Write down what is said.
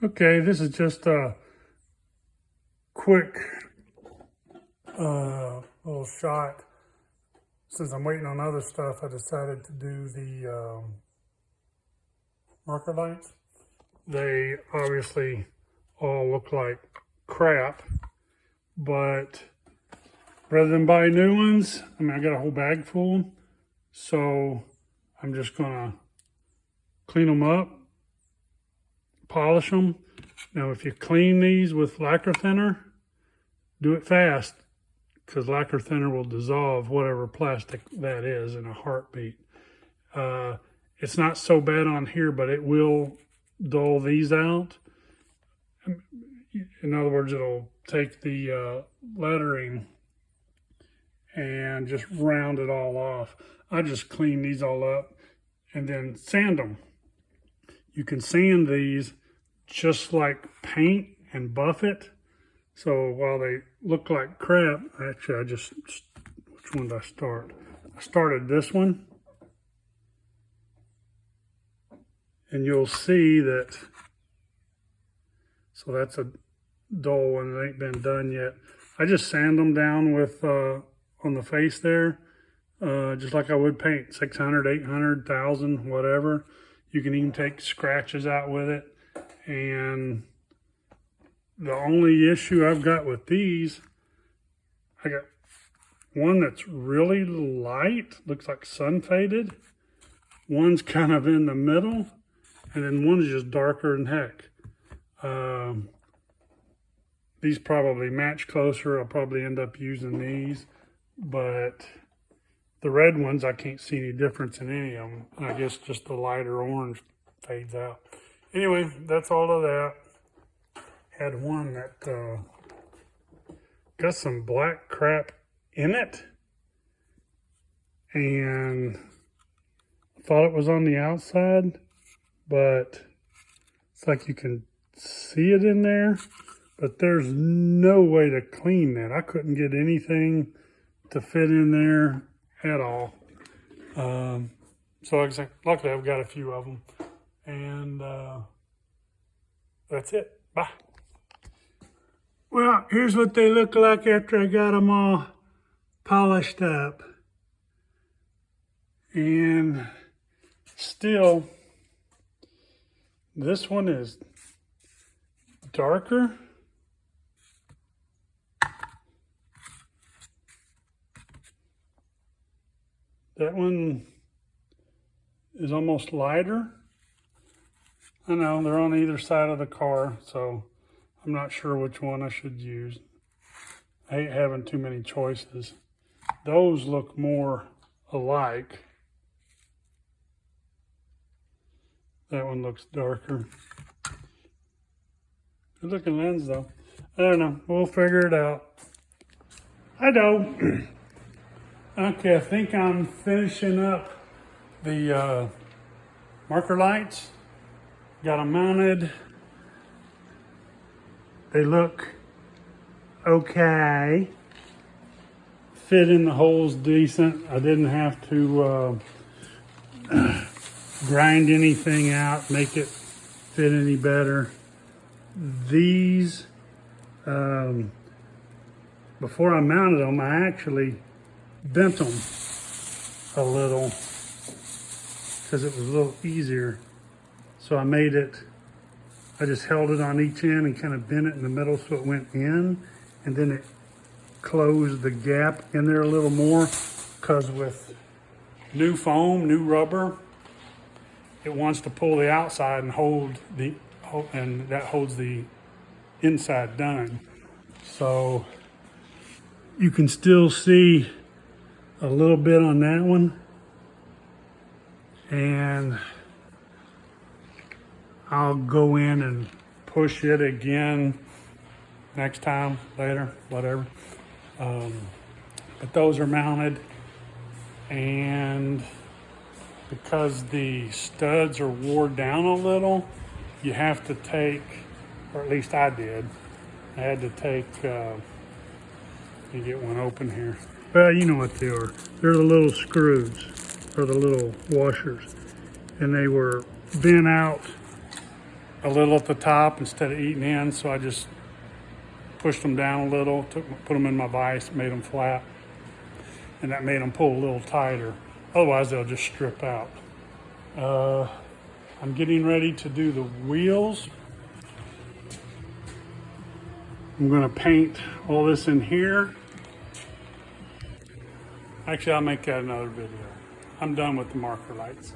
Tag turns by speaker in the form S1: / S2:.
S1: Okay, this is just a quick little shot. Since I'm waiting on other stuff, I decided to do the marker lights. They obviously all look like crap, but rather than buy new ones, I mean, I got a whole bag full, so I'm just gonna clean them up, polish them. Now, if you clean these with lacquer thinner, do it fast, because lacquer thinner will dissolve whatever plastic that is in a heartbeat. It's not so bad on here, but it will dull these out. In other words, it'll take the lettering and just round it all off. I just clean these all up and then sand them. You can sand these just like paint and buff it. So while they look like crap, actually which one did I start? I started this one. And you'll see that, so that's a dull one that ain't been done yet. I just sand them down with, on the face there, just like I would paint, 600, 800, 1,000, whatever. You can even take scratches out with it. And the only issue I've got with these, I got one that's really light, looks like sun faded. One's kind of in the middle, and then one's just darker than heck. These probably match closer. I'll probably end up using these, but the red ones, I can't see any difference in any of them. I guess just the lighter orange fades out. Anyway, that's all of that. Had one that got some black crap in it, and I thought it was on the outside, but it's like you can see it in there, but there's no way to clean that. I couldn't get anything to fit in there at all. So like I said, luckily I've got a few of them, and that's it. Bye. Well, here's what they look like after I got them all polished up. And still, this one is darker. That one is almost lighter. I know they're on either side of the car, so I'm not sure which one I should use. I hate having too many choices. Those look more alike. That one looks darker. Good looking lens though. I don't know, we'll figure it out. I don't. Okay, I think I'm finishing up the marker lights. Got them mounted. They look okay. Fit in the holes decent. I didn't have to grind anything out, make it fit any better. These, before I mounted them, I actually bent them a little because it was a little easier. So I made it, I just held it on each end and kind of bent it in the middle so it went in, and then it closed the gap in there a little more, because with new foam, new rubber, it wants to pull the outside and and that holds the inside done. So you can still see a little bit on that one, and I'll go in and push it again next time, later, whatever. But those are mounted, and because the studs are wore down a little, you have to take, or at least I did, I had to take, let me get one open here. Well, you know what they are. They're the little screws, or the little washers, and they were bent out a little at the top instead of eating in, so I just pushed them down a little, put them in my vise, made them flat, and that made them pull a little tighter. Otherwise, they'll just strip out. I'm getting ready to do the wheels. I'm gonna paint all this in here. Actually, I'll make that another video. I'm done with the marker lights.